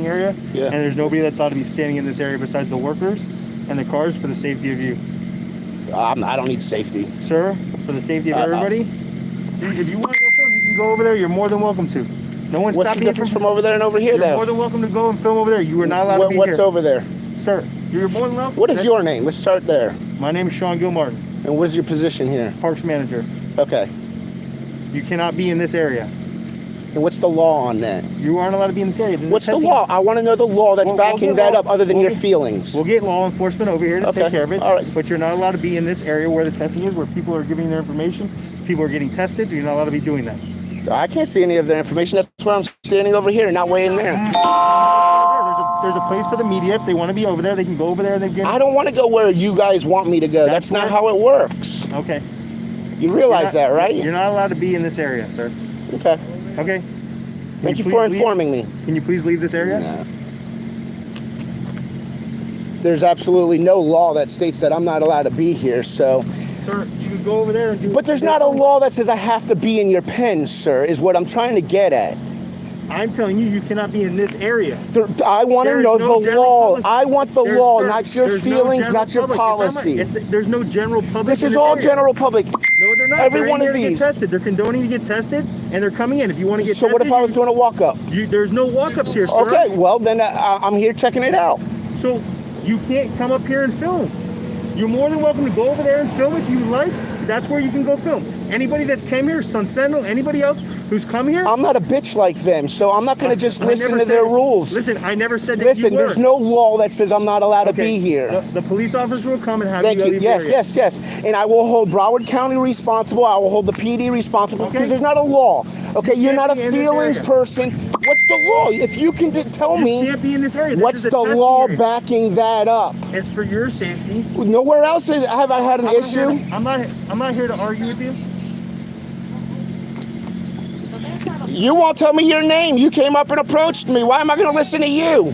area. Yeah. And there's nobody that's allowed to be standing in this area besides the workers and the cars for the safety of you. I don't need safety. Sir, for the safety of everybody, if you want to go film, you can go over there. You're more than welcome to. No one's What's the stopping you difference from over there and over here, You're though? more than welcome to go and film over there. You are not allowed to be What's here. over there? Sir, you're more than welcome. What is your name? Let's start there. My name is Sean Gilmartin. And what is your position here? Parks manager. Okay. You cannot be in this area. And what's the law on that? You aren't allowed to be in this area. What's the law? I want to know the law that's backing that up other than your feelings. We'll get law enforcement over here to take care of it. All right. But you're not allowed to be in this area where the testing is, where people are giving their information, people are getting tested. You're not allowed to be doing that. I can't see any of their information. That's why I'm standing over here, not way in there. There's a place for the media. If they want to be over there, they can go over there. I don't want to go where you guys want me to go. That's not how it works. Okay. You realize that, right? You're not allowed to be in this area, sir. Okay. Okay. Thank you for informing me. Can you please leave this area? No. There's absolutely no law that states that I'm not allowed to be here, so... Sir, you can go over there and do... But there's not a law that says I have to be in your pen, sir, is what I'm trying to get at. I'm telling you, you cannot be in this area. I want to know the law. I want the law, not your feelings, not your policy. There's no general public. This is all general public. No, they're not. Every one of these. They're condoning to get tested, and they're coming in. If you want to get tested. So what if I was doing a walk-up? There's no walk-ups here, sir. Okay, well, then I'm here checking it out. So you can't come up here and film. You're more than welcome to go over there and film if you like. That's where you can go film. Anybody that's came here, Sun Sentinel, anybody else who's come here. I'm not a bitch like them, so I'm not going to just listen to their rules. Listen, I never said that Listen, you were. There's no law that says I'm not allowed to be here. The police officer will come and have Thank you. You. Yes. And I will hold Broward County responsible. I will hold the PD responsible because there's not a law. Okay, you're not a feelings person. What's the law? If you can tell me, you can't be in this area. What's the law backing that up? It's for your safety. Nowhere else have I had an issue. I'm not here to argue with you. You won't tell me your name. You came up and approached me. Why am I going to listen to you?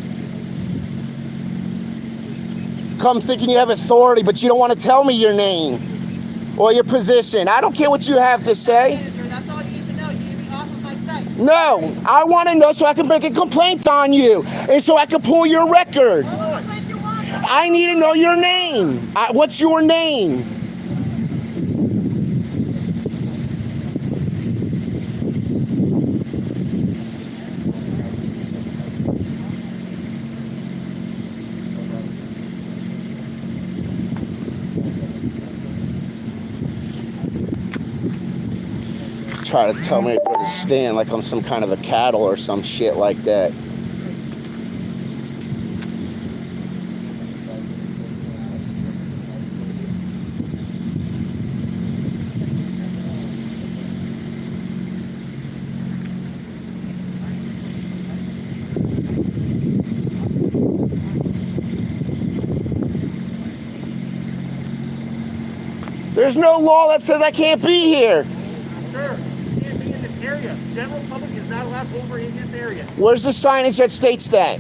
Come thinking you have authority, but you don't want to tell me your name or your position. I don't care what you have to say. That's all you need to know. You need to be off of my site. No, I want to know so I can make a complaint on you and so I can pull your record. I need to know your name. What's your name? Try to tell me where to stand like I'm some kind of a cattle or some shit like that. There's no law that says I can't be here. Sir, you can't be in this area. General public is not allowed over in this area. Where's the signage that states that?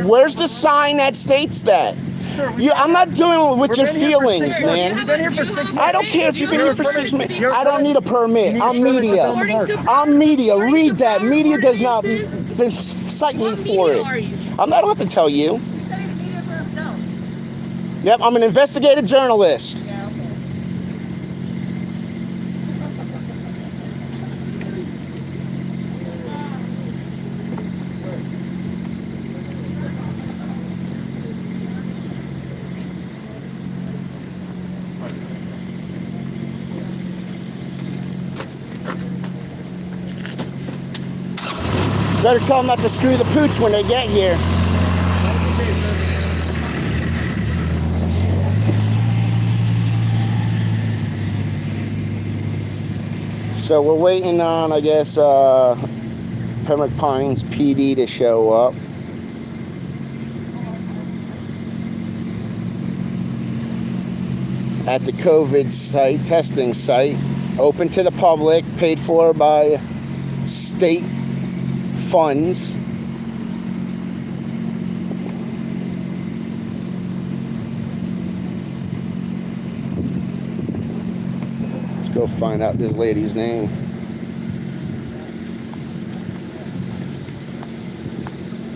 Where's the sign that states that? Sir, I'm not doing it with your feelings, man. You've been here for 6 months. I don't care if you've been here for 6 months. I don't need a permit. I'm media. I'm media. Read that. Media does not cite me for it. I don't have to tell you. He said he's media for himself. Yep, I'm an investigative journalist. Yeah, okay. Better tell them not to screw the pooch when they get here. So we're waiting on, I guess, Pembroke Pines PD to show up. At the COVID site, testing site, open to the public, paid for by state funds. Let's go find out this lady's name.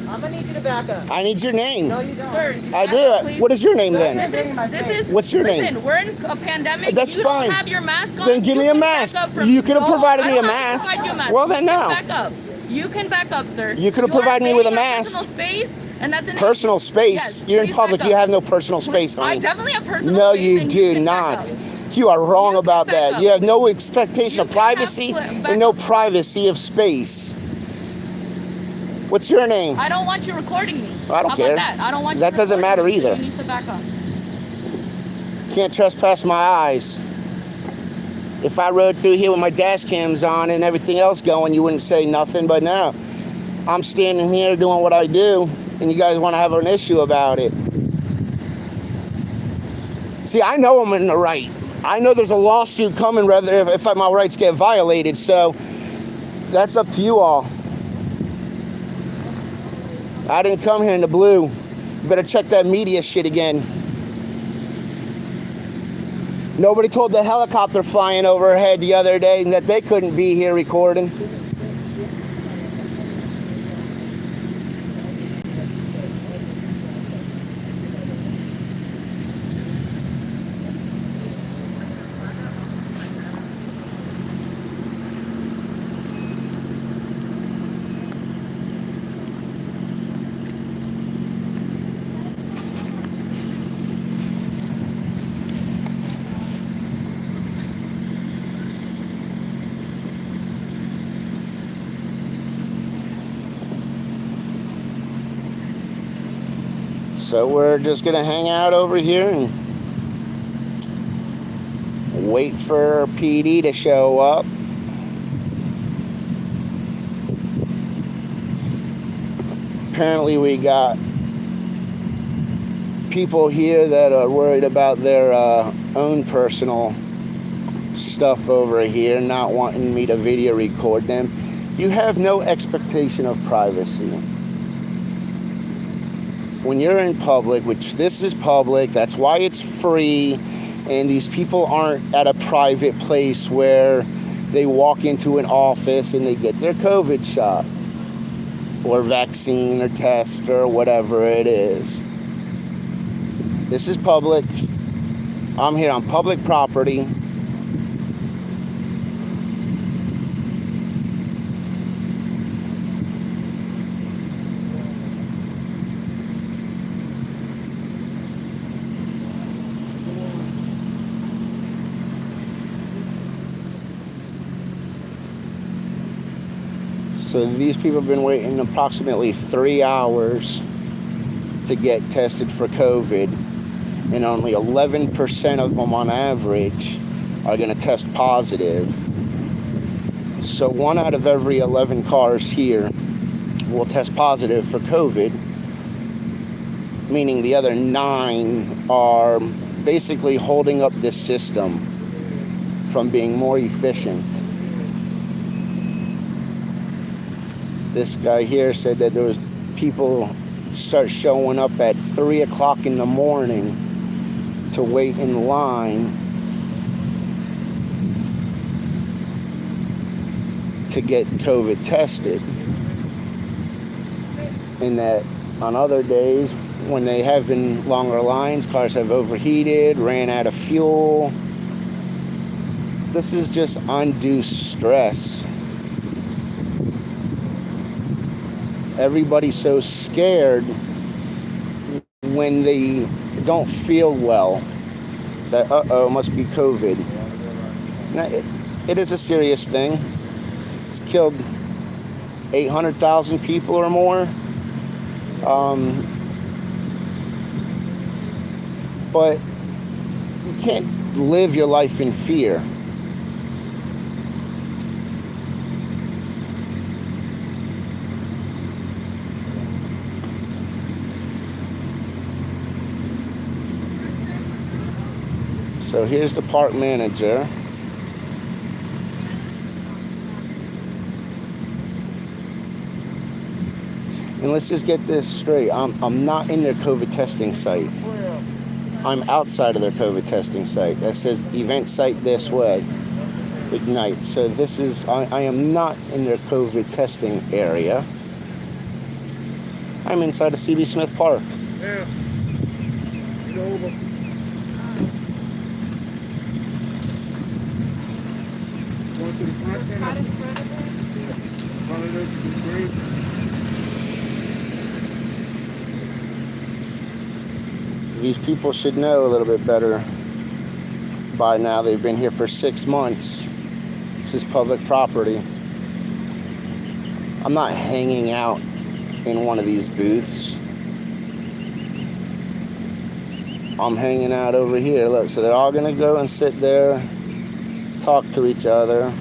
I'm gonna need need you to back up. I need your name. No, you don't. Sir, I back do. up, please. What is your name then? This is. What's your listen, name? we're in a pandemic. That's you fine. Don't have your mask on. Then give You me a can mask. back up from You me. could have No, provided I me a don't have to mask. provide you a mask. Well, then You can no. back up. You can back up, sir. You could have are provided me with a invading our mask. Personal space, and that's an Personal space. Yes, You're in please public. back You up. have no personal space, I honey. definitely have personal No, space. you and do can back not. up. You are wrong You can about back that. up. You have no expectation You of can have privacy back and no up. privacy of space. What's your name? I don't want you recording me. I don't How care. About that? I don't want That you doesn't recording matter me, so either. you need to back up. Can't trespass my eyes. If I rode through here with my dash cams on and everything else going, you wouldn't say nothing. But now, I'm standing here doing what I do, and you guys want to have an issue about it. See, I know I'm in the right. I know there's a lawsuit coming rather if my rights get violated. So that's up to you all. I didn't come here in the blue. You better check that media shit again. Nobody told the helicopter flying overhead the other day that they couldn't be here recording. So we're just gonna hang out over here and wait for PD to show up. Apparently we got people here that are worried about their own personal stuff over here, not wanting me to video record them. You have no expectation of privacy. When you're in public, which this is public, that's why it's free, and these people aren't at a private place where they walk into an office and they get their COVID shot or vaccine or test or whatever it is. This is public. I'm here on public property. So these people have been waiting approximately 3 hours to get tested for COVID, and only 11% of them on average are going to test positive. So 1 out of every 11 cars here will test positive for COVID, meaning the other 9 are basically holding up this system from being more efficient. This guy here said that there was people start showing up at 3 o'clock in the morning to wait in line to get COVID tested. And that on other days, when they have been longer lines, cars have overheated, ran out of fuel. This is just undue stress. Everybody's so scared when they don't feel well that, it must be COVID. Now, it is a serious thing. It's killed 800,000 people or more. But you can't live your life in fear. So here's the park manager. And let's just get this straight. I'm not in their COVID testing site. I'm outside of their COVID testing site. That says event site this way. Ignite. So this is, I am not in their COVID testing area. I'm inside of CB Smith Park. Yeah. It's over. Going to the front end. Right in front of it. Front of this is great. These people should know a little bit better by now. They've been here for 6 months. This is public property. I'm not hanging out in one of these booths. I'm hanging out over here. Look, so they're all gonna go and sit there, talk to each other,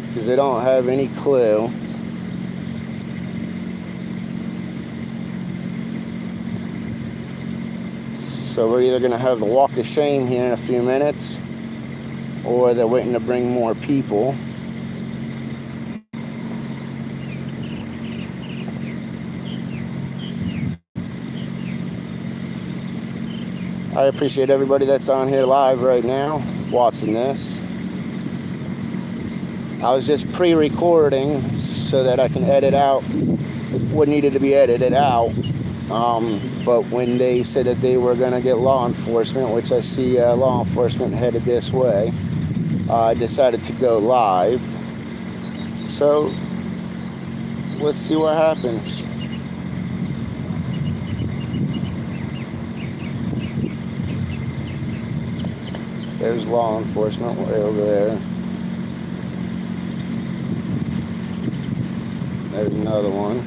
because they don't have any clue. So we're either gonna have the walk of shame here in a few minutes, or they're waiting to bring more people. I appreciate everybody that's on here live right now, watching this. I was just pre-recording so that I can edit out what needed to be edited out. But when they said that they were going to get law enforcement, which I see law enforcement headed this way, I decided to go live. So let's see what happens. There's law enforcement way over there. There's another one.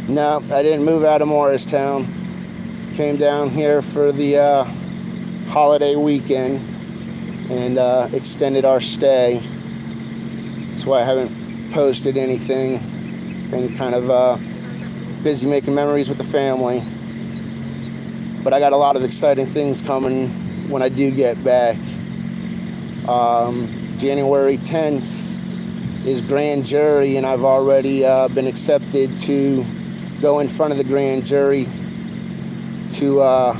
No, I didn't move out of Morristown. Came down here for the holiday weekend and extended our stay. That's why I haven't posted anything. Been kind of busy making memories with the family. But I got a lot of exciting things coming when I do get back. January 10th is grand jury, and I've already been accepted to go in front of the grand jury to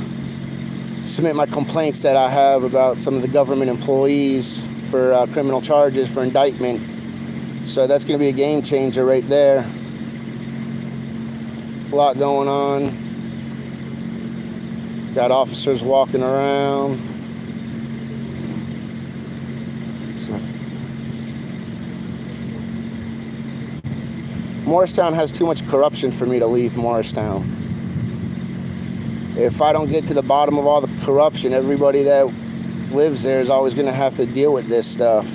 submit my complaints that I have about some of the government employees for criminal charges for indictment. So that's going to be a game changer right there. A lot going on. Got officers walking around. So. Morristown has too much corruption for me to leave Morristown. If I don't get to the bottom of all the corruption, everybody that lives there is always going to have to deal with this stuff.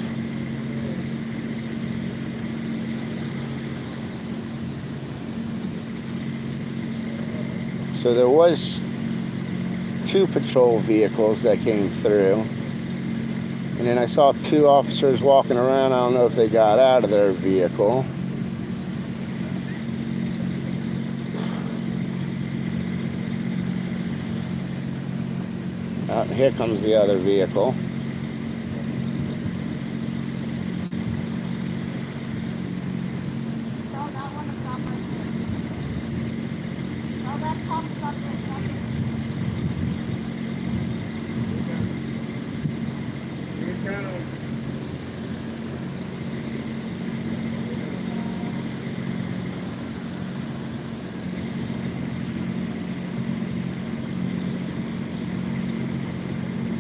So there was 2 patrol vehicles that came through. And then I saw 2 officers walking around. I don't know if they got out of their vehicle. Here comes the other vehicle.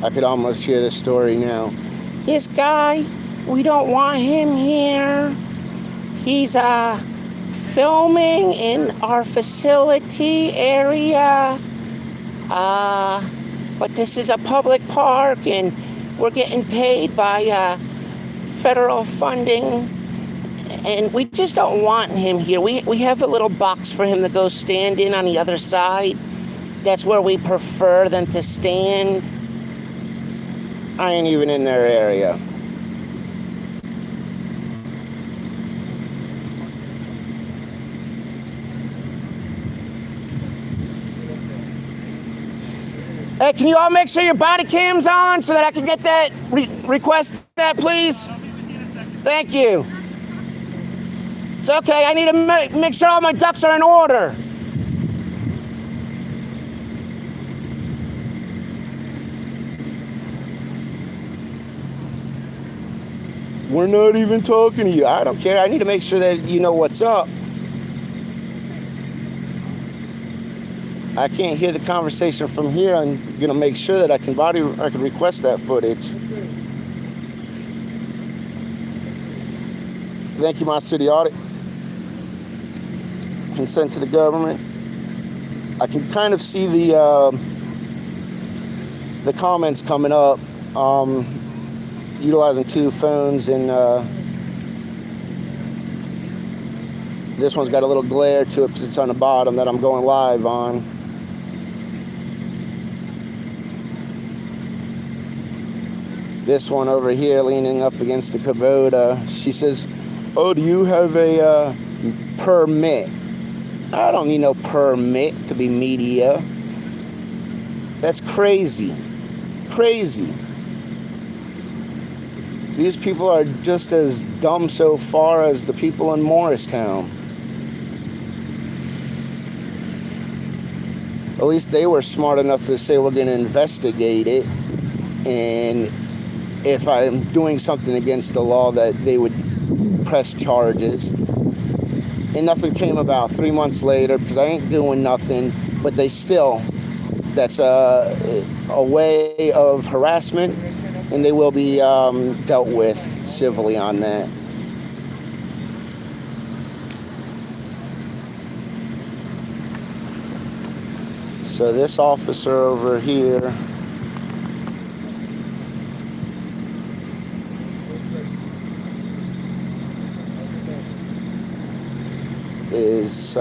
I could almost hear the story now. This guy, we don't want him here. He's filming in our facility area. But this is a public park and we're getting paid by federal funding. And we just don't want him here. We have a little box for him to go stand in on the other side. That's where we prefer them to stand. I ain't even in their area. Okay, can you all make sure your body cam's on so that I can get that, request that, please? Thank you. It's okay, I need to make sure all my ducks are in order. We're not even talking to you. I don't care. I need to make sure that you know what's up. I can't hear the conversation from here. I'm gonna make sure that I can request that footage. Thank you, my city audit. Consent to the government. I can kind of see the comments coming up. Utilizing 2 phones, and this one's got a little glare to it because it's on the bottom that I'm going live on. This one over here leaning up against the Kubota, she says, "Oh, do you have a permit?" I don't need no permit to be media. That's crazy. Crazy. These people are just as dumb so far as the people in Morristown. At least they were smart enough to say we're going to investigate it, and if I'm doing something against the law that they would press charges. And nothing came about 3 months later because I ain't doing nothing, but they still, that's a way of harassment, and they will be dealt with civilly on that. So this officer over here is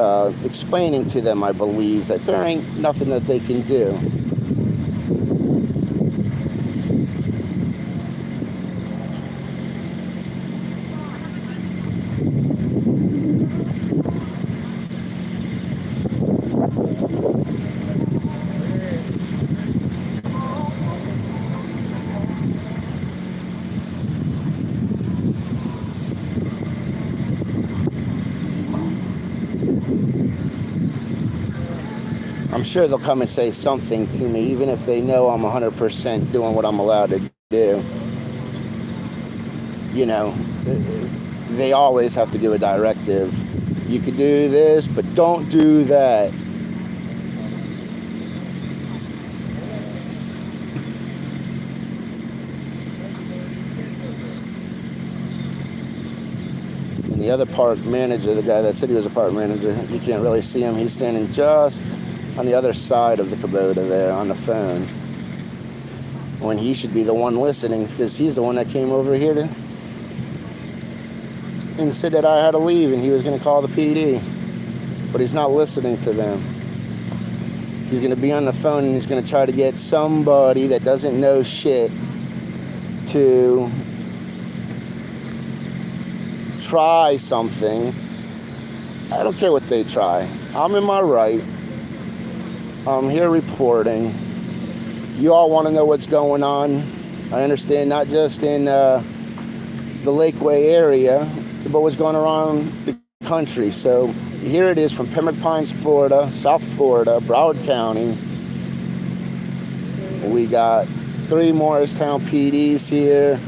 explaining to them, I believe, that there ain't nothing that they can do. I'm sure they'll come and say something to me, even if they know I'm 100% doing what I'm allowed to do. You know, they always have to give a directive. You could do this, but don't do that. And the other park manager, the guy that said he was a park manager, you can't really see him. He's standing just on the other side of the Kubota there on the phone, when he should be the one listening, because he's the one that came over here and said that I had to leave and he was going to call the PD, but he's not listening to them. He's going to be on the phone and he's going to try to get somebody that doesn't know shit to try something. I don't care what they try. I'm in my right. I'm here reporting. You all want to know what's going on. I understand, not just in the Lakeway area, but what's going around the country. So here it is from Pembroke Pines, Florida, South Florida, Broward County. We got 3 Morristown PDs here.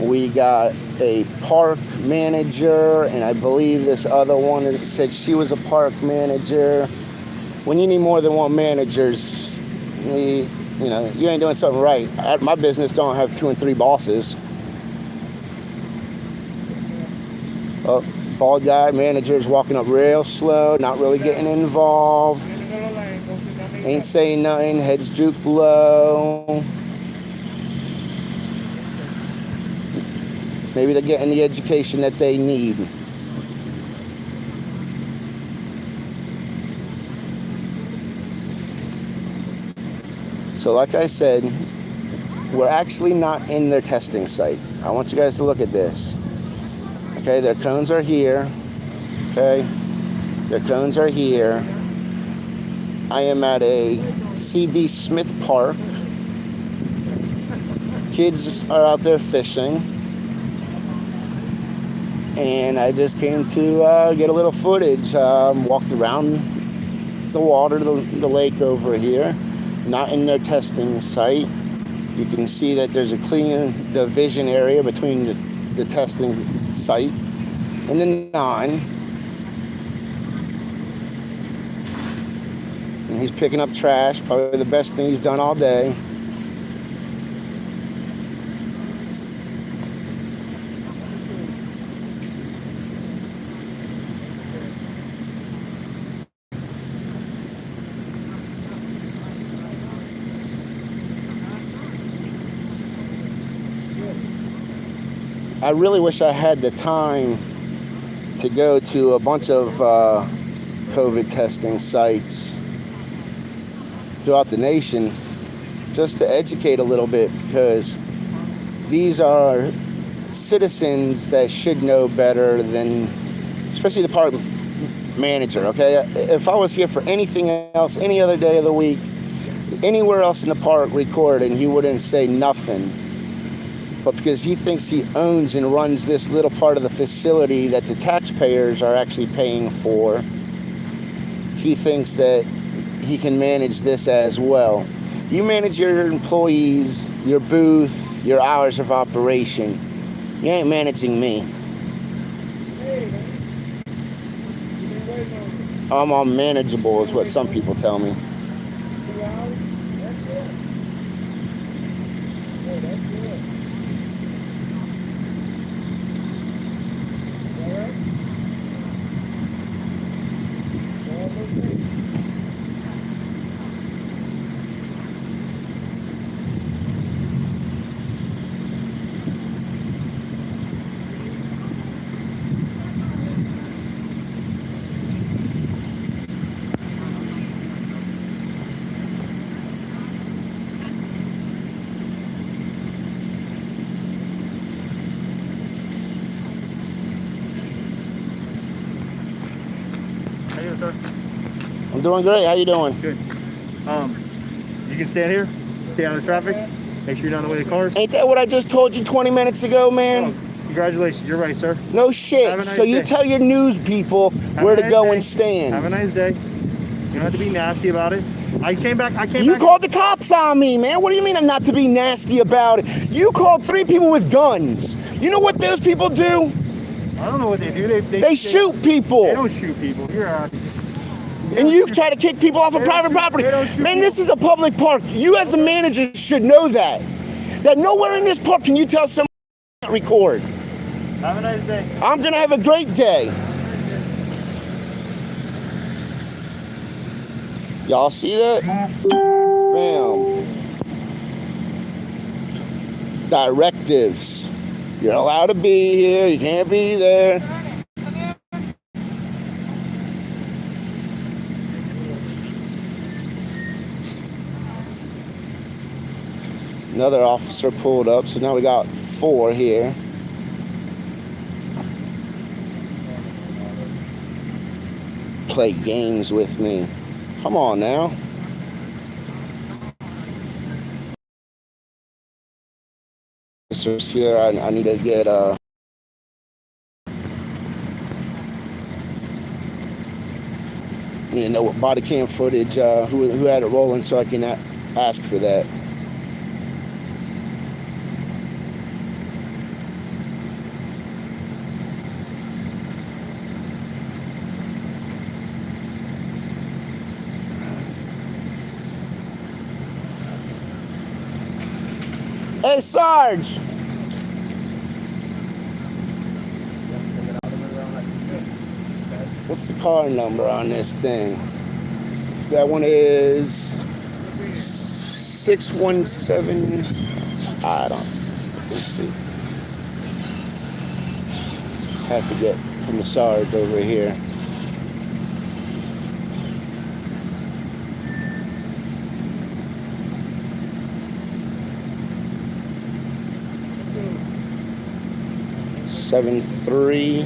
We got a park manager, and I believe this other one that said she was a park manager. When you need more than one managers, you ain't doing something right. My business don't have 2 and 3 bosses. Oh, bald guy, manager's walking up real slow, not really getting involved. Ain't saying nothing, head's drooped low. Maybe they're getting the education that they need. So like I said, we're actually not in their testing site. I want you guys to look at this. Okay, their cones are here. Okay, their cones are here. I am at a CB Smith Park Kids are out there fishing. And I just came to get a little footage. Walked around the water, the lake over here, not in their testing site. You can see that there's a clear division area between the testing site and the non. And he's picking up trash, probably the best thing he's done all day. I really wish I had the time to go to a bunch of COVID testing sites throughout the nation just to educate a little bit, because these are citizens that should know better than, especially the park manager, okay? If I was here for anything else, any other day of the week, anywhere else in the park recording, he wouldn't say nothing. But because he thinks he owns and runs this little part of the facility that the taxpayers are actually paying for, he thinks that he can manage this as well. You manage your employees, your booth, your hours of operation. You ain't managing me. I'm unmanageable is what some people tell me. How you doing, sir? I'm doing great. How you doing? Good. You can stand here, stay out of the traffic, make sure you're not in the way of the cars. Ain't that what I just told you 20 minutes ago, man? Oh, congratulations, you're right, sir. No shit. Have a nice So you day. tell your news people where to go and stand. Have a nice day. You don't have to be nasty about it. I came back. You called the cops on me, man. What do you mean not to be nasty about it? You called 3 people with guns. You know what those people do? I don't know what they do. They shoot people. They don't shoot people. You're out. And you try to kick people off of private property. Man, this is a public park. You as a manager should know that. That nowhere in this park can you tell someone to record. Have a nice day. I'm going to have a great day. Y'all see that? Bam. Directives. You're allowed to be here. You can't be there. Another officer pulled up, so now we got 4 here. Play games with me. Come on now. Officers here, I need to get need to know what body cam footage, who had it rolling, so I can ask for that. Hey, Sarge. What's the car number on this thing? That one is 617. I don't. Let's see. Have to get from the Sarge over here. Seven three.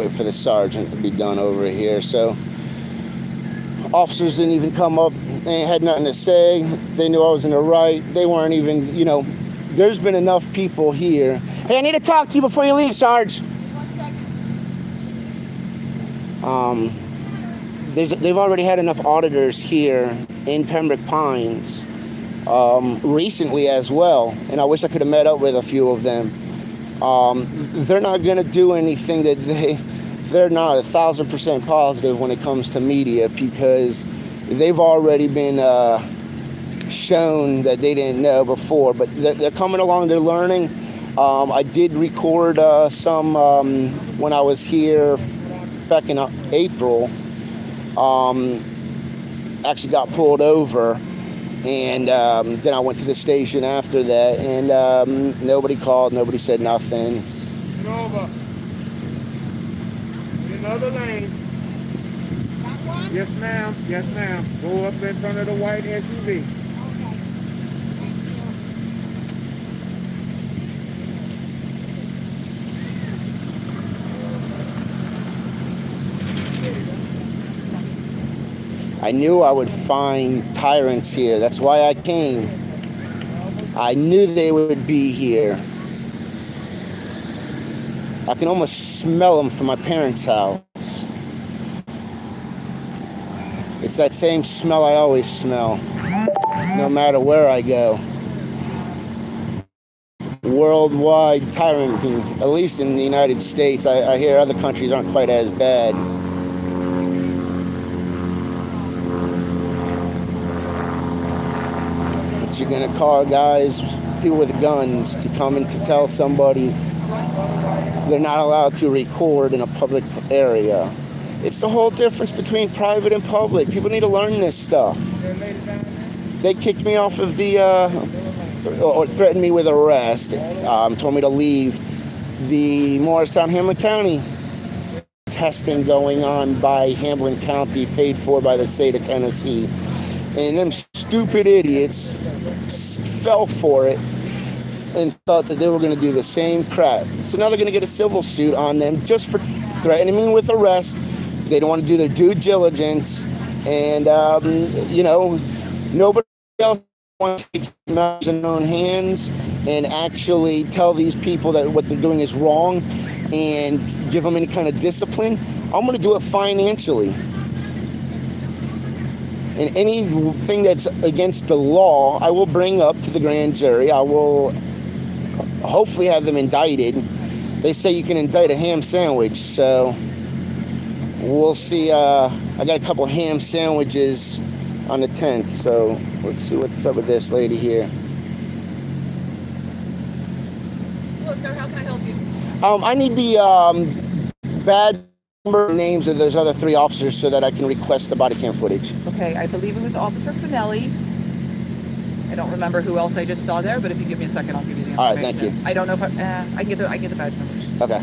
wait for the sergeant to be done over here. So officers didn't even come up. They had nothing to say. They knew I was in the right. They weren't even, there's been enough people here. Hey, I need to talk to you before you leave, Sarge. 1 second. They've already had enough auditors here in Pembroke Pines recently as well, and I wish I could have met up with a few of them. They're not going to do anything that they're not 1,000% positive when it comes to media, because they've already been shown that they didn't know before, but they're coming along, they're learning. I did record some when I was here back in April. Actually got pulled over, and then I went to the station after that, and nobody called, nobody said nothing. Get over. Another lane. That one? Yes, ma'am. Yes, ma'am. Go up in front of the white SUV. Okay. Thank you. I knew I would find tyrants here. That's why I came. I knew they would be here. I can almost smell them from my parents' house. It's that same smell I always smell, no matter where I go. Worldwide tyranny, at least in the United States. I hear other countries aren't quite as bad. But you're gonna call guys, people with guns, to come in to tell somebody they're not allowed to record in a public area. It's the whole difference between private and public. People need to learn this stuff. They kicked me off of the, or threatened me with arrest, told me to leave the Morristown Hamlin County testing going on by Hamlin County, paid for by the state of Tennessee. And them stupid idiots fell for it and thought that they were going to do the same crap. So now they're going to get a civil suit on them just for threatening me with arrest. They don't want to do their due diligence. And, nobody else wants to take matters in their own hands and actually tell these people that what they're doing is wrong and give them any kind of discipline. I'm going to do it financially. And anything that's against the law, I will bring up to the grand jury. I will hopefully have them indicted. They say you can indict a ham sandwich, so we'll see. I got a couple ham sandwiches on the 10th, so let's see what's up with this lady here. Hello, sir. How can I help you? I need the badge number names of those other 3 officers so that I can request the body cam footage. Okay, I believe it was Officer Finelli. I don't remember who else I just saw there, but if you give me a second, I'll give you the information. All right, thank you. I don't know if I can get the badge numbers. Okay.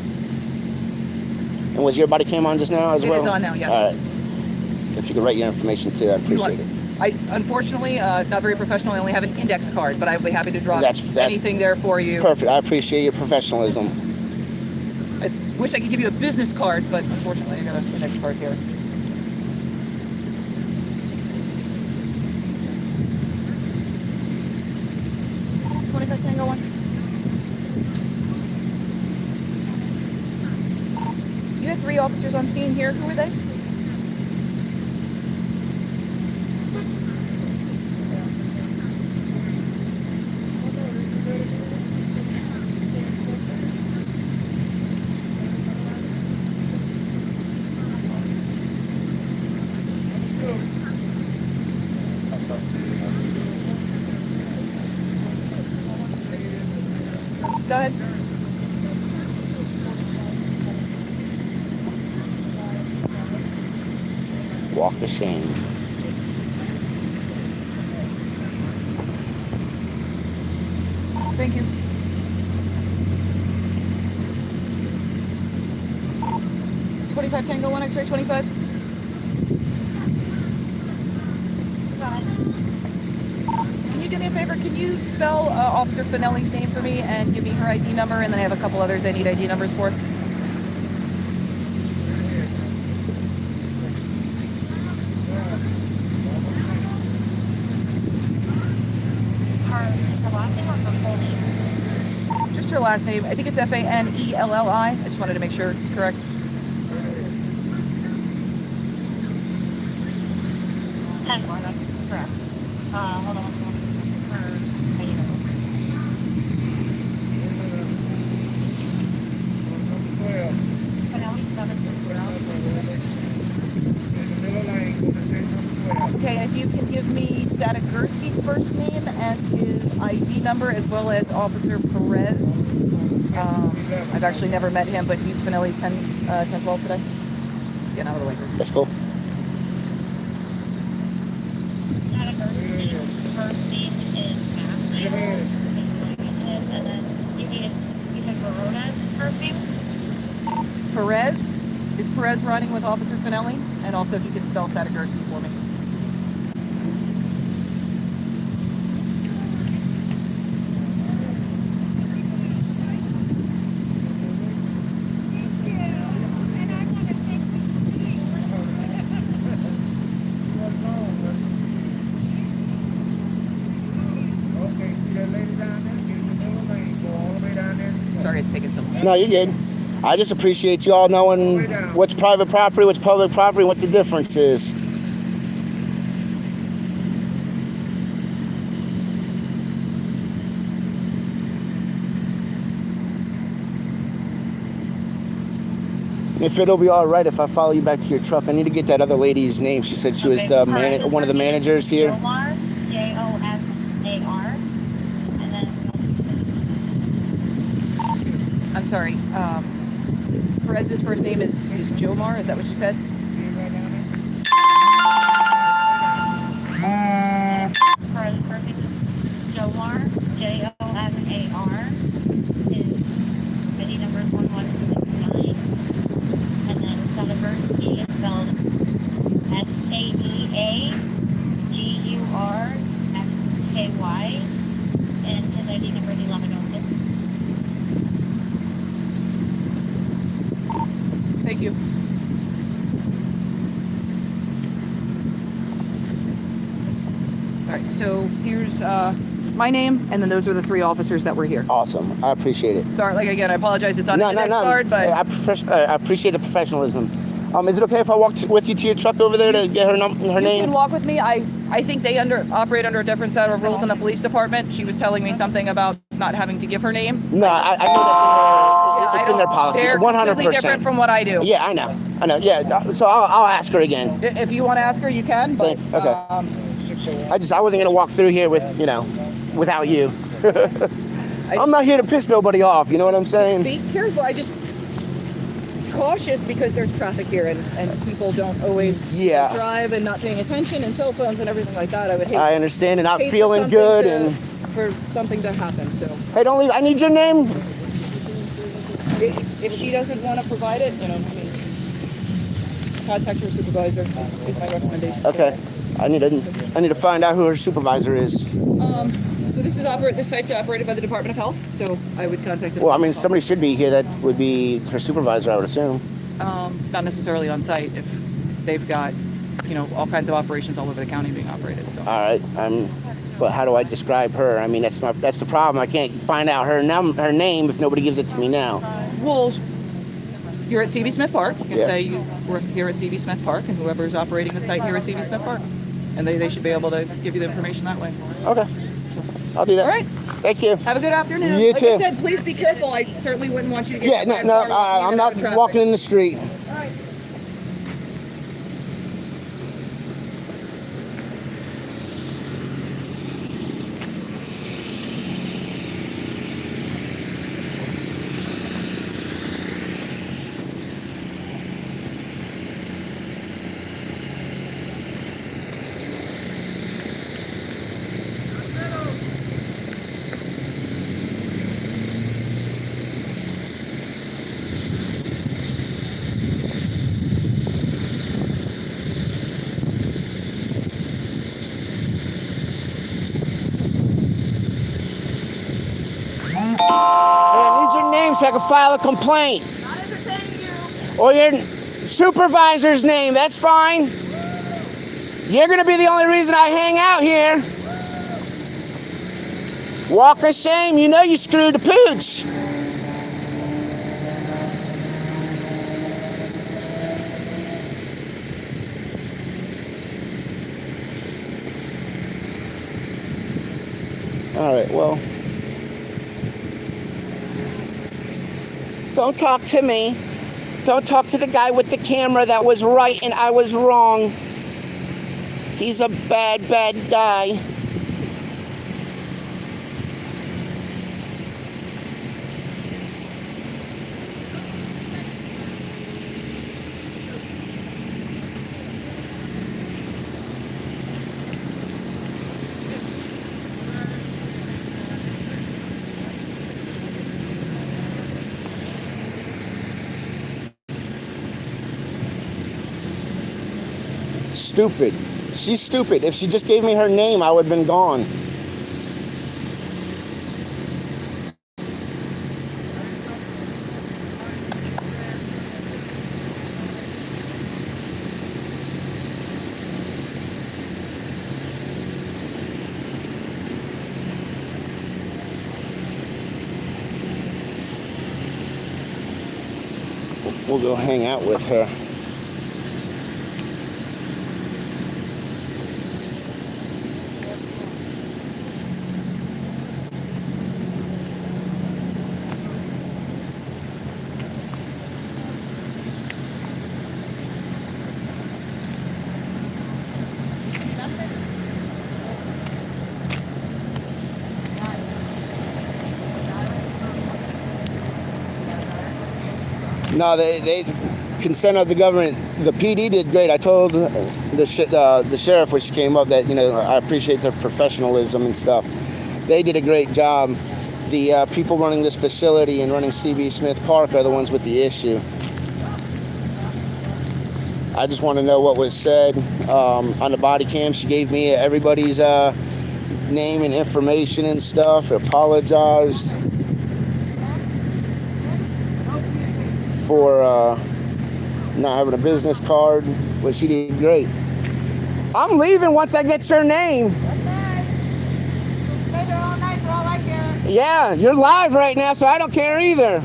And was your body cam on just now as well? It is on now, yes. All right. If you could write your information too, I'd appreciate it. I unfortunately not very professional. I only have an index card, but I'd be happy to drop That's anything there for you. Perfect. I appreciate your professionalism. I wish I could give you a business card, but unfortunately I got an index card here. Tango 1. You had 3 officers on scene here. Who were they? Go ahead. Walk of shame. Thank you. $25 Tango 1 X-ray 25. Can you do me a favor? Can you spell Officer Finelli's name for me and give me her ID number, and then I have a couple others I need ID numbers for. just her last name. I think it's Fanelli. I just wanted to make sure it's correct. Correct. Hold on. Okay, and if you can give me Sadegurski's first name and his ID number, as well as Officer Perez. I've actually never met him, but he's Fanelli's 1012 today. Getting out of the way. That's cool. First name is Matthew, and then you said Verona's first name? Perez? Is Perez riding with Officer Fanelli? And also if you could spell Sadegurski for me. Sorry, it's taking so long. No, you're good. I just appreciate you all knowing what's private property, what's public property, what the difference is. If it'll be all right if I follow you back to your truck, I need to get that other lady's name. She said she was the one of the managers here. Jomar, Josar, and then I'm sorry. Perez's first name is Jomar. Is that what you said? Perez's first name is Jomar, Josar. His ID number is 1169. And then Sadegurski is spelled Saeagurxky, and his ID number is 1106. Thank you. All right, so here's my name, and then those are the three officers that were here. Awesome. I appreciate it. Sorry, like again, I apologize. It's on the next card, but I appreciate the professionalism. Is it okay if I walk with you to your truck over there to get her name? You can walk with me. I think they operate under a different set of rules in the police department. She was telling me something about not having to give her name. No, I know that's in their policy. They're 100%. completely different from what I do. Yeah, I know. Yeah, so I'll ask her again. If you want to ask her, you can. But Okay. I wasn't gonna walk through here without you. I'm not here to piss nobody off. You know what I'm saying? Be careful. I just cautious because there's traffic here and people don't always drive and not paying attention and cell phones and everything like that. I would hate. I understand and not hate feeling good and for something to happen. So hey, don't leave. I need your name. if she doesn't want to provide it, contact her supervisor is my recommendation. Okay. I need to find out who her supervisor is. So this site's operated by the Department of Health, so I would contact them. Well, I mean, somebody should be here that would be her supervisor, I would assume. Not necessarily on site if they've got, all kinds of operations all over the county being operated. So. All right. But how do I describe her? I mean, that's the problem. I can't find out her name if nobody gives it to me now. Well, you're at C.B. Smith Park. You can say you were here at C.B. Smith Park, and whoever's operating the site here at C.B. Smith Park. And they should be able to give you the information that way. Okay. I'll do that. All right. Thank you. Have a good afternoon. You like too. I said, please be careful. I certainly wouldn't want you to get I'm not walking in the street. All right. So I can file a complaint. Not entertaining you. Or your supervisor's name, that's fine. You're gonna be the only reason I hang out here. Walk of shame. You know you screwed the pooch. All right, well, don't talk to me. Don't talk to the guy with the camera that was right and I was wrong. He's a bad, bad guy. Stupid. She's stupid. If she just gave me her name, I would have been gone. We'll go hang out with her. No, they consent of the government. The PD did great. I told the sheriff, which came up, that, you know, I appreciate their professionalism and stuff. They did a great job. The people running this facility and running CB Smith Park are the ones with the issue. I just want to know what was said on the body cam. She gave me everybody's name and information and stuff. Apologized for not having a business card, but she did great. I'm leaving once I get your name. Yeah, you're live right now, so I don't care either.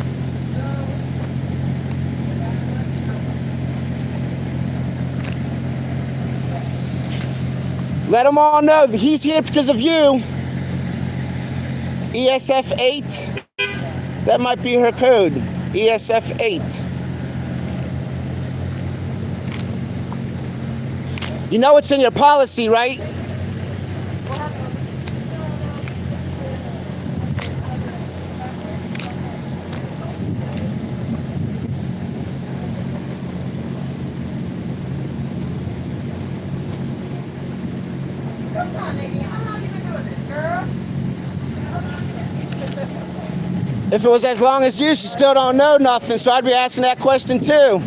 Let them all know that he's here because of you. ESF 8. That might be her code. ESF 8. You know it's in your policy, right? If it was as long as you, she still don't know nothing, so I'd be asking that question too.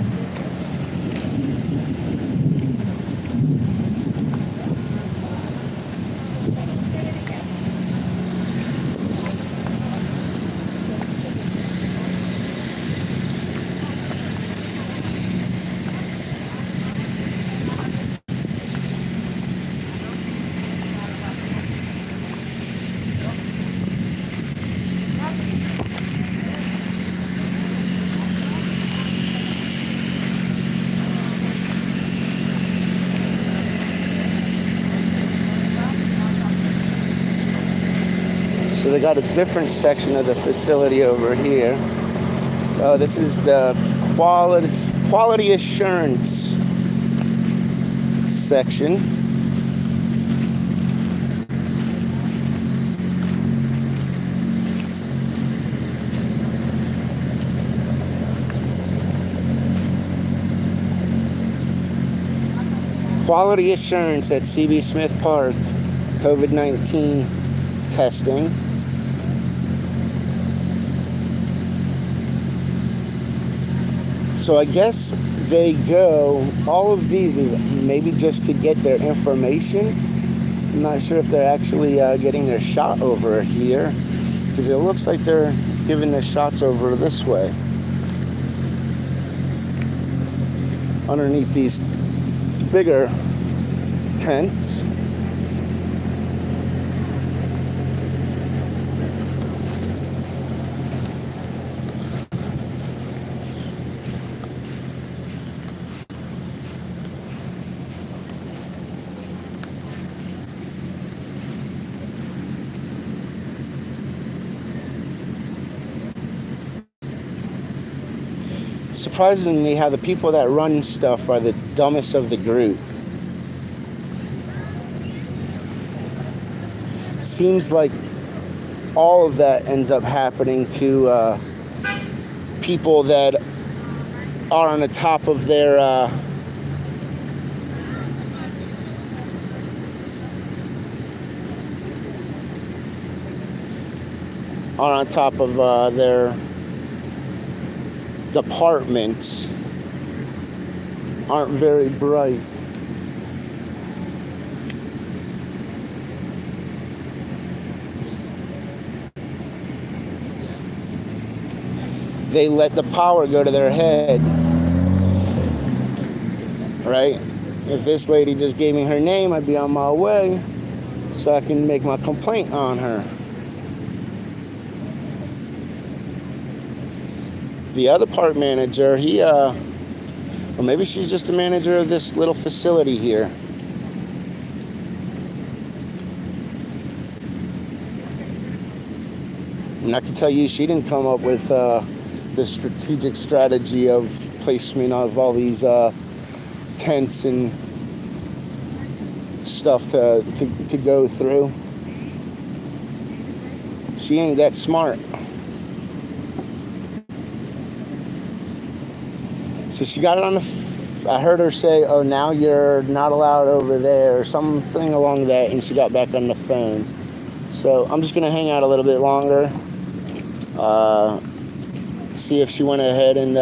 So they got a different section of the facility over here. Oh, this is the quality assurance section. Quality assurance at CB Smith Park, COVID-19 testing. So I guess they go, all of these is maybe just to get their information. I'm not sure if they're actually getting their shot over here, because it looks like they're giving their shots over this way. Underneath these bigger tents. surprises me how the people that run stuff are the dumbest of the group. Seems like all of that ends up happening to people that are on the top of their their departments, aren't very bright. They let the power go to their head, right? If this lady just gave me her name, I'd be on my way so I can make my complaint on her. The other park manager, or maybe she's just a manager of this little facility here. And I can tell you, she didn't come up with the strategic strategy of placement of all these tents and stuff to go through. She ain't that smart. So she got it on I heard her say, oh, now you're not allowed over there, or something along that, and she got back on the phone. So I'm just going to hang out a little bit longer. See if she went ahead and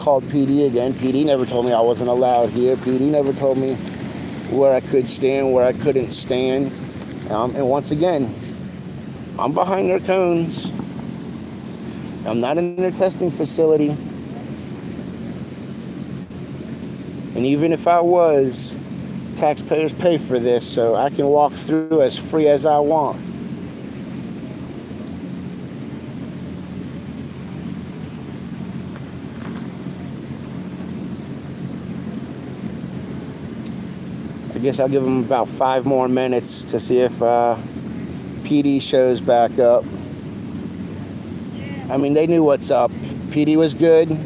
called PD again. PD never told me I wasn't allowed here. PD never told me where I could stand, where I couldn't stand. And once again, I'm behind their cones. I'm not in their testing facility. And even if I was, taxpayers pay for this, so I can walk through as free as I want. I guess I'll give them about 5 more minutes to see if PD shows back up. I mean, they knew what's up. PD was good.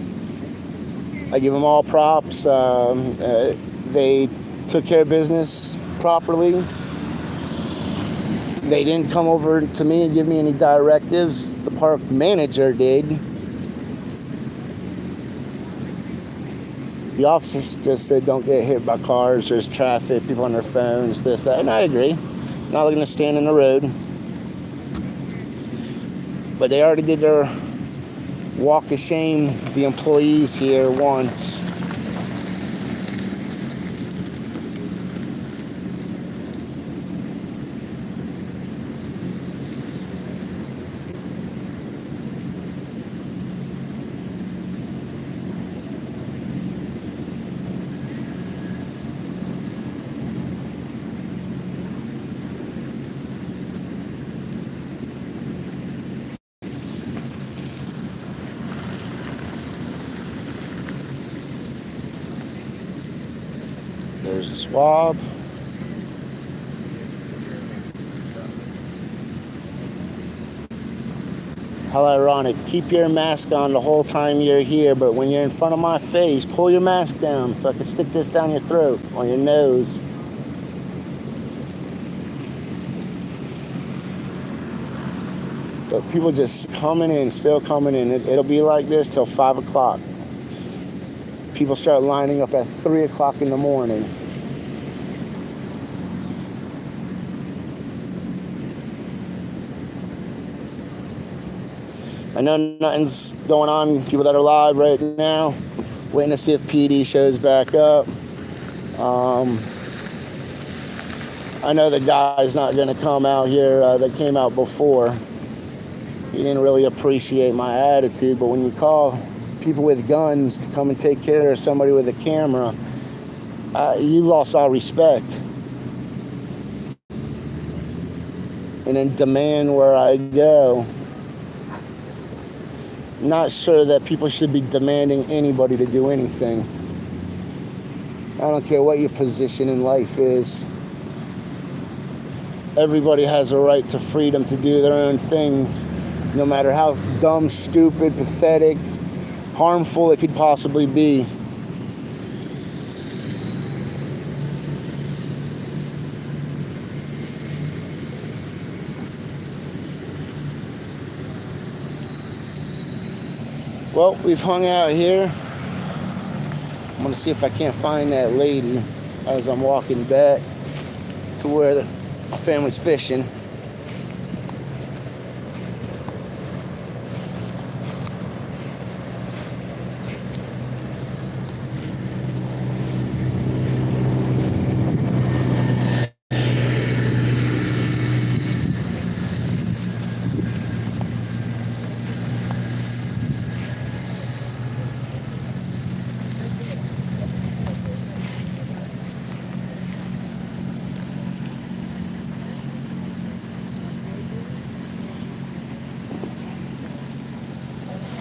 I give them all props. They took care of business properly. They didn't come over to me and give me any directives. The park manager did. The officers just said, don't get hit by cars, there's traffic, people on their phones, this, that. And I agree. Not looking to stand in the road. But they already did their walk of shame, the employees here, once. There's a swab. How ironic. Keep your mask on the whole time you're here, but when you're in front of my face, pull your mask down so I can stick this down your throat or your nose. But people just coming in, still coming in. It'll be like this till 5 o'clock. People start lining up at 3 o'clock in the morning. I know nothing's going on. People that are live right now, waiting to see if PD shows back up. I know the guy's not going to come out here that came out before. He didn't really appreciate my attitude, but when you call people with guns to come and take care of somebody with a camera, you lost all respect. And then demand where I go. Not sure that people should be demanding anybody to do anything. I don't care what your position in life is. Everybody has a right to freedom to do their own things, no matter how dumb, stupid, pathetic, harmful it could possibly be. Well, we've hung out here. I'm gonna see if I can't find that lady as I'm walking back to where my family's fishing.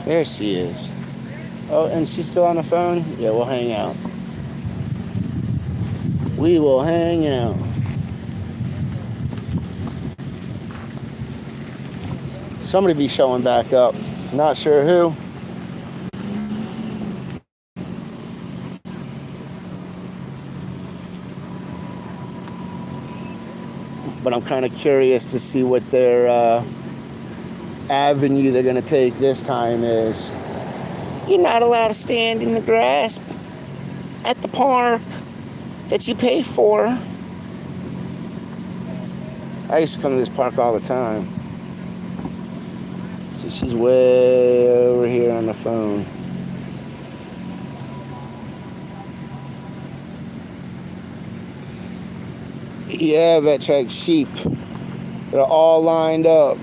There she is. Oh, and she's still on the phone? Yeah, we'll hang out. We will hang out. Somebody be showing back up. Not sure who. But I'm kind of curious to see what their avenue they're going to take this time is. You're not allowed to stand in the grass at the park that you pay for. I used to come to this park all the time. See, she's way over here on the phone. Yeah, vet track sheep. They're all lined up.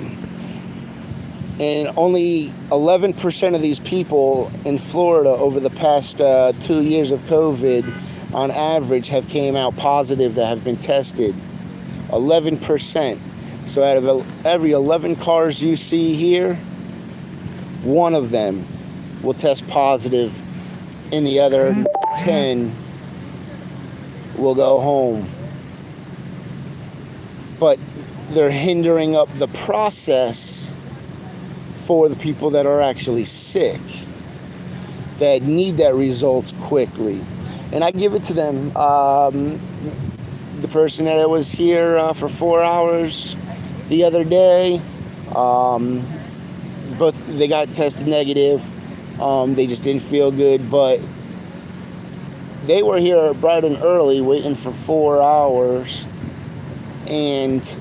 And only 11% of these people in Florida over the past 2 years of COVID, on average, have came out positive that have been tested. 11%. So out of every 11 cars you see here, one of them will test positive, and the other 10 will go home. But they're hindering up the process for the people that are actually sick, that need that results quickly. And I give it to them. The person that was here for 4 hours the other day, both they got tested negative. They just didn't feel good, but they were here bright and early waiting for 4 hours, and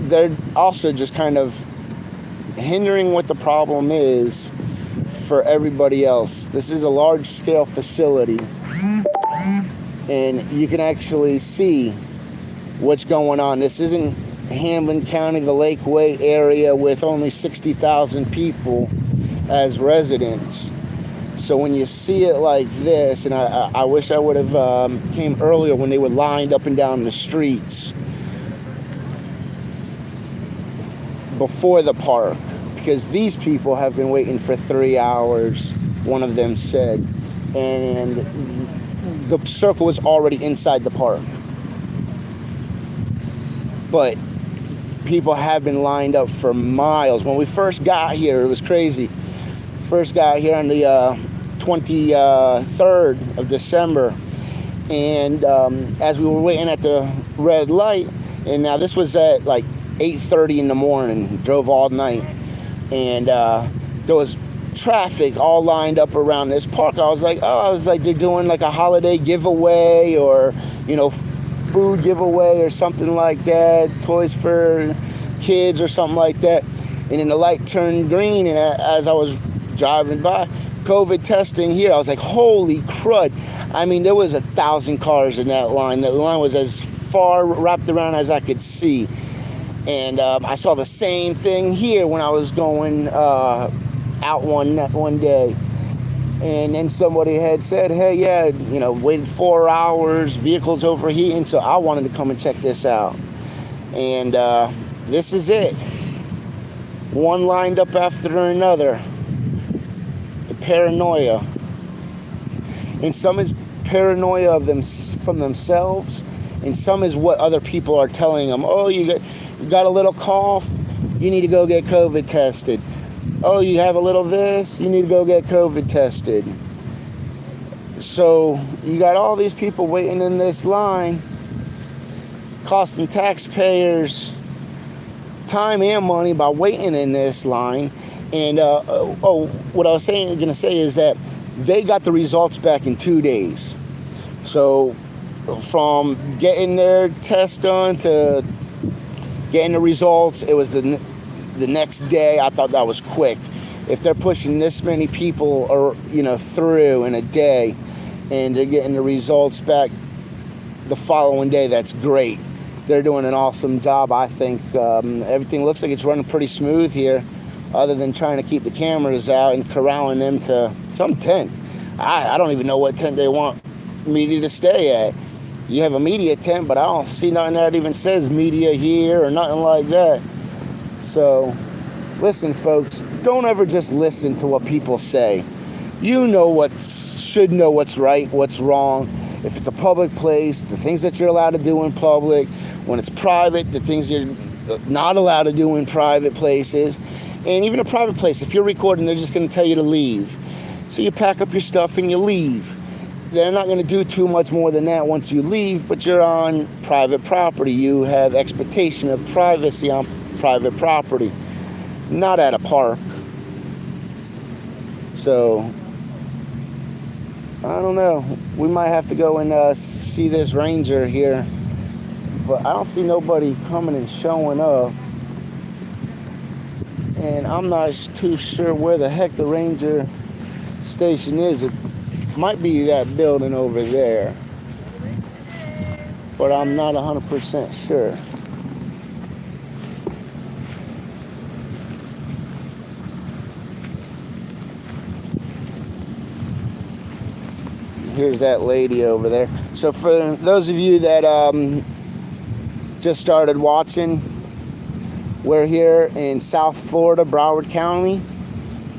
they're also just kind of hindering what the problem is for everybody else. This is a large-scale facility, and you can actually see what's going on. This isn't Hamlin County, the Lakeway area with only 60,000 people as residents. So when you see it like this, and I wish I would have came earlier when they were lined up and down the streets before the park, because these people have been waiting for 3 hours, one of them said, and the circle was already inside the park. But people have been lined up for miles. When we first got here, it was crazy. First got here on the 23rd of December, and as we were waiting at the red light, and now this was at like 8:30 in the morning, drove all night, and there was traffic all lined up around this park. I was like, they're doing like a holiday giveaway, or food giveaway or something like that, toys for kids or something like that. And then the light turned green, and as I was driving by, COVID testing here, I was like, holy crud. I mean, there was 1,000 cars in that line. The line was as far wrapped around as I could see. And I saw the same thing here when I was going out one day. And then somebody had said, hey, yeah, waited 4 hours, vehicles overheating, so I wanted to come and check this out. And this is it. One lined up after another. The paranoia. And some is paranoia of them from themselves, and some is what other people are telling them. Oh, you got a little cough, you need to go get COVID tested. oh, you have a little this, you need to go get COVID tested. So you got all these people waiting in this line, costing taxpayers time and money by waiting in this line. And what I was going to say is that they got the results back in 2 days. So from getting their test done to getting the results, it was the next day. I thought that was quick. If they're pushing this many people or through in a day, and they're getting the results back the following day, that's great. They're doing an awesome job. I think everything looks like it's running pretty smooth here, other than trying to keep the cameras out and corralling them to some tent. I don't even know what tent they want media to stay at. You have a media tent, but I don't see nothing that even says media here or nothing like that. So listen, folks, don't ever just listen to what people say. You should know what's right, what's wrong. If it's a public place, the things that you're allowed to do in public. When it's private, the things you're not allowed to do in private places. And even a private place, if you're recording, they're just going to tell you to leave. So you pack up your stuff and you leave. They're not going to do too much more than that once you leave, but you're on private property. You have expectation of privacy on private property, not at a park. So I don't know. We might have to go and see this ranger here, but I don't see nobody coming and showing up. And I'm not too sure where the heck the ranger station is. It might be that building over there, but I'm not 100% sure. Here's that lady over there. So for those of you that just started watching, we're here in South Florida, Broward County,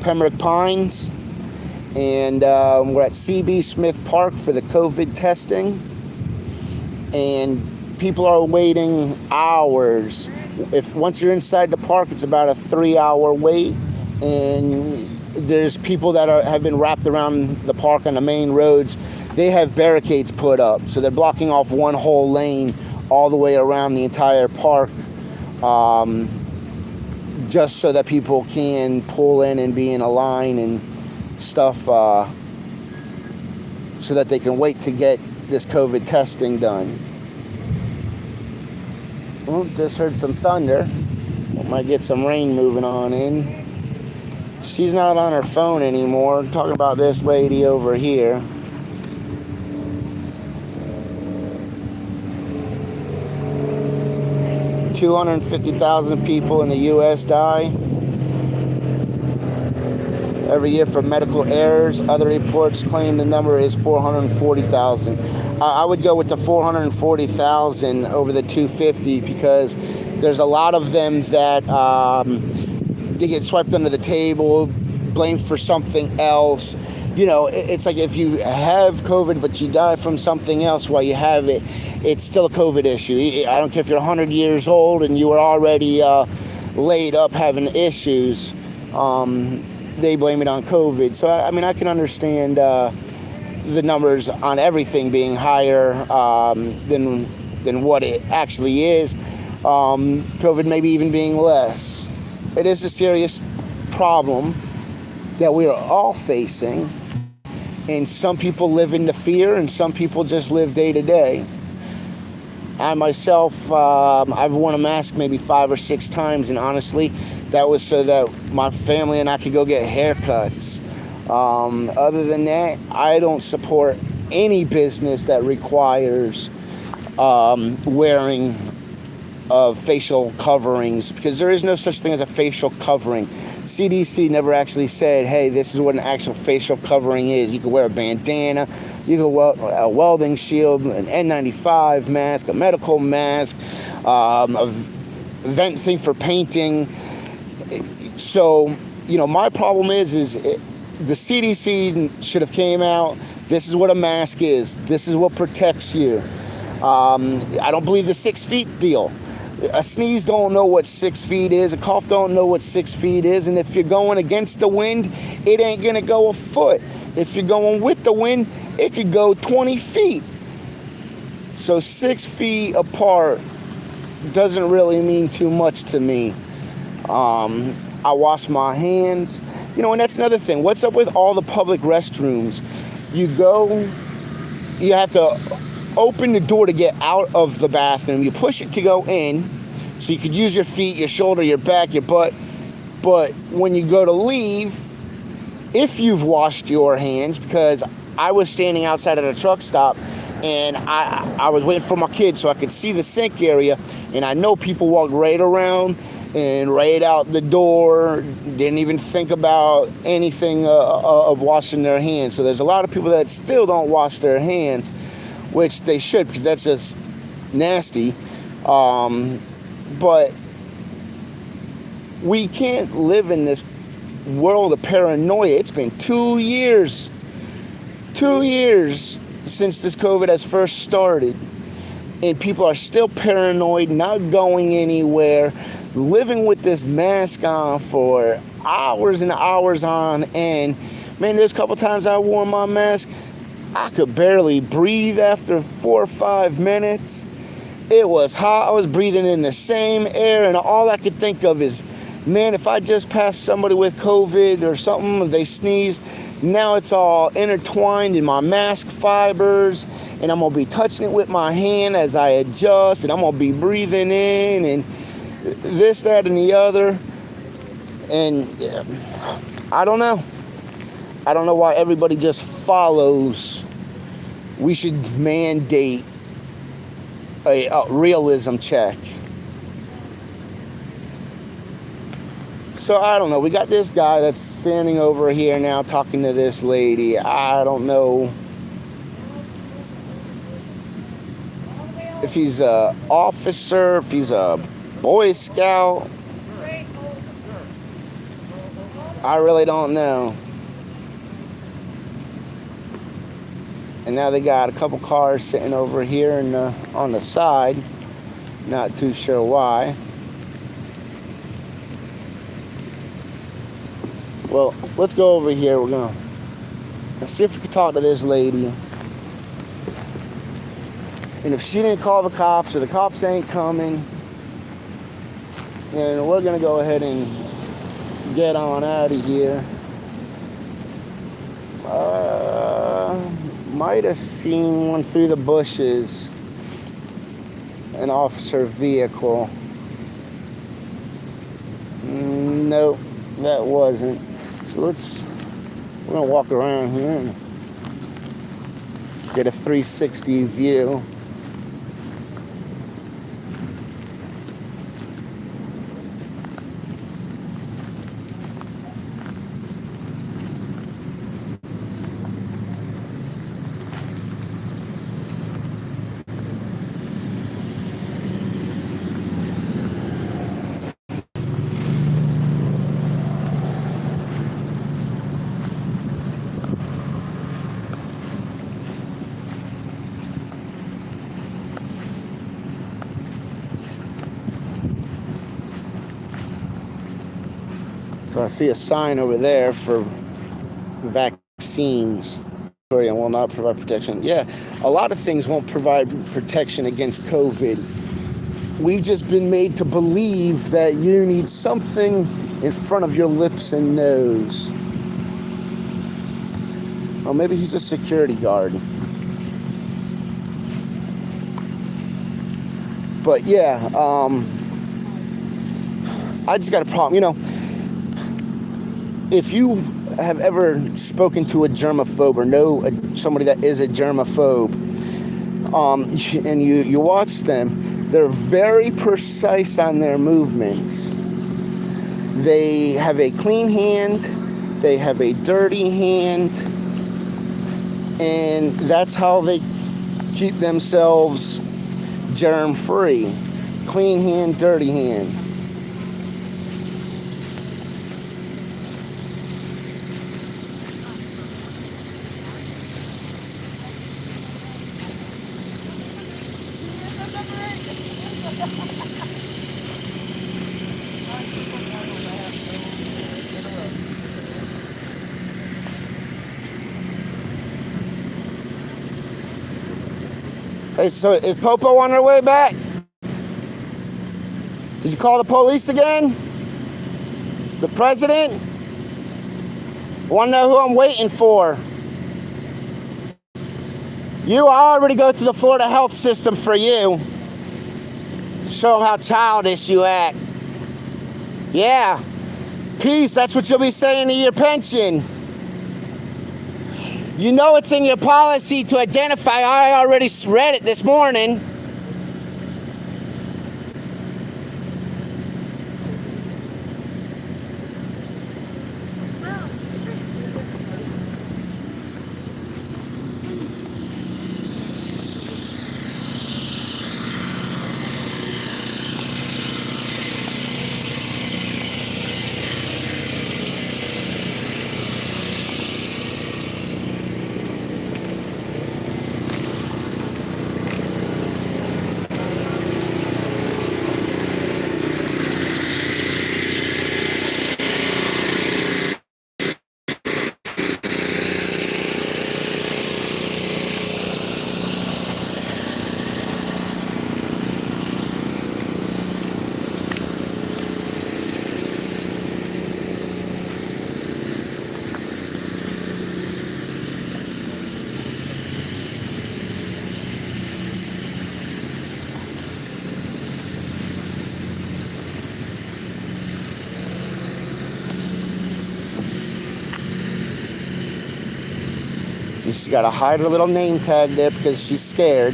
Pembroke Pines, and we're at CB Smith Park for the COVID testing, and people are waiting hours. Once you're inside the park, it's about a 3-hour wait, and there's people that have been wrapped around the park on the main roads. They have barricades put up, so they're blocking off one whole lane all the way around the entire park, just so that people can pull in and be in a line and stuff, so that they can wait to get this COVID testing done. Well, just heard some thunder. Might get some rain moving on in. She's not on her phone anymore. I'm talking about this lady over here. $250,000 people in the U.S. die every year from medical errors. Other reports claim the number is 440,000. I would go with the 440,000 over the 250 because there's a lot of them that they get swept under the table, blamed for something else. It's like if you have COVID but you die from something else while you have it, it's still a COVID issue. I don't care if you're 100 years old and you were already laid up having issues. They blame it on COVID. So, I mean, I can understand the numbers on everything being higher than what it actually is. COVID maybe even being less. It is a serious problem that we are all facing, and some people live in the fear and some people just live day to day. I myself, I've worn a mask maybe 5 or 6 times, and honestly, that was so that my family and I could go get haircuts. Other than that, I don't support any business that requires wearing of facial coverings, because there is no such thing as a facial covering. CDC never actually said, hey, this is what an actual facial covering is. You can wear a bandana, you can wear a welding shield, an N95 mask, a medical mask, a vent thing for painting. So, my problem is the CDC should have came out. This is what a mask is. This is what protects you. I don't believe the 6 feet deal. A sneeze don't know what 6 feet is. A cough don't know what 6 feet is. And if you're going against the wind, it ain't gonna go a foot. If you're going with the wind, it could go 20 feet. So 6 feet apart doesn't really mean too much to me. I wash my hands. You know, and that's another thing. What's up with all the public restrooms? You go, you have to open the door to get out of the bathroom. You push it to go in, so you could use your feet, your shoulder, your back, your butt. But when you go to leave, if you've washed your hands, because I was standing outside at a truck stop, and I was waiting for my kids so I could see the sink area, and I know people walked right around and right out the door, didn't even think about anything of washing their hands. So there's a lot of people that still don't wash their hands, which they should, because that's just nasty. But we can't live in this world of paranoia. It's been 2 years since this COVID has first started, and people are still paranoid, not going anywhere, living with this mask on for hours and hours on end. Man, there's a couple times I wore my mask, I could barely breathe after 4 or 5 minutes. It was hot. I was breathing in the same air, and all I could think of is, man, if I just passed somebody with COVID or something, they sneezed, now it's all intertwined in my mask fibers, and I'm going to be touching it with my hand as I adjust, and I'm going to be breathing in, and this, that, and the other. And I don't know. I don't know why everybody just follows. We should mandate a realism check. So I don't know. We got this guy that's standing over here now talking to this lady. I don't know if he's a officer, if he's a Boy Scout. I really don't know. And now they got a couple cars sitting over here on the side. Not too sure why. Well, let's go over here. Let's see if we can talk to this lady. And if she didn't call the cops, or the cops ain't coming, then we're gonna go ahead and get on out of here. Might have seen one through the bushes. An officer vehicle. Nope, that wasn't. So we're gonna walk around here and get a 360 view. So I see a sign over there for vaccines. And will not provide protection. Yeah, a lot of things won't provide protection against COVID. We've just been made to believe that you need something in front of your lips and nose. Or maybe he's a security guard. But yeah, I just got a problem. If you have ever spoken to a germaphobe or know somebody that is a germaphobe, and you watch them, they're very precise on their movements. They have a clean hand, they have a dirty hand, and that's how they keep themselves germ-free. Clean hand, dirty hand. Hey, so is Popo on her way back? Did you call the police again? The president? I want to know who I'm waiting for. I already go through the Florida health system for you. Show them how childish you act. Yeah. Peace, that's what you'll be saying to your pension. You know it's in your policy to identify. I already read it this morning. See, she's got to hide her little name tag there because she's scared.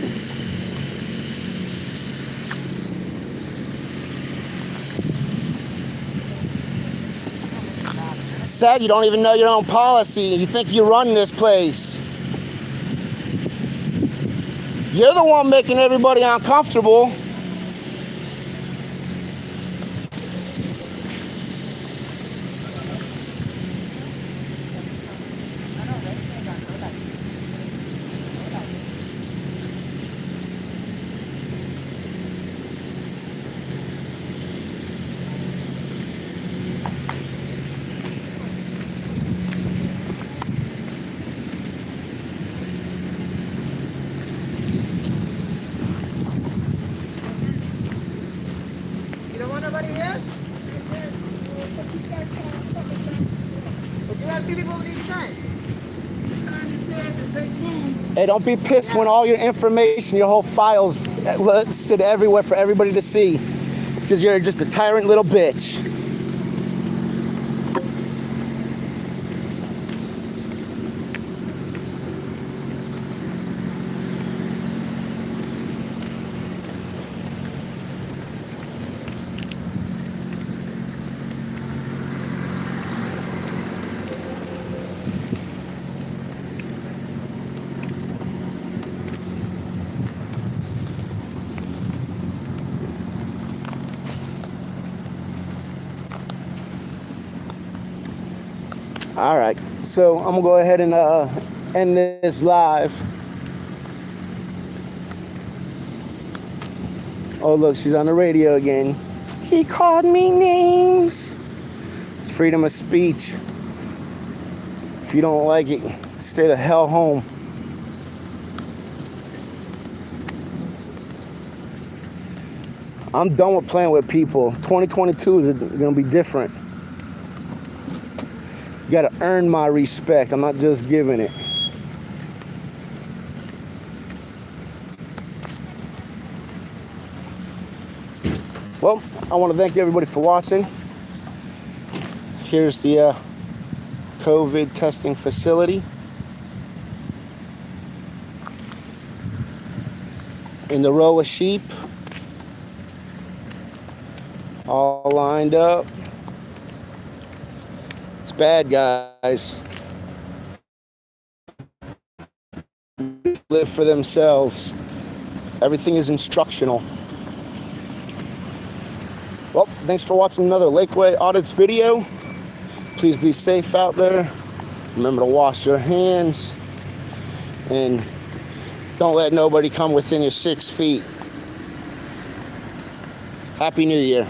Sad you don't even know your own policy. You think you run this place. You're the one making everybody uncomfortable. You don't want nobody here? But you have two people on each side. Hey, don't be pissed when all your information, your whole files listed everywhere for everybody to see. Because you're just a tyrant little bitch. All right, so I'm gonna go ahead and end this live. Oh, look, she's on the radio again. He called me names. It's freedom of speech. If you don't like it, stay the hell home. I'm done with playing with people. 2022 is gonna be different. You gotta earn my respect. I'm not just giving it. Well, I want to thank everybody for watching. Here's the COVID testing facility. In the row of sheep. All lined up. It's bad, guys. Live for themselves. Everything is instructional. Well, thanks for watching another Lakeway Audits video. Please be safe out there. Remember to wash your hands. And don't let nobody come within your 6 feet. Happy New Year.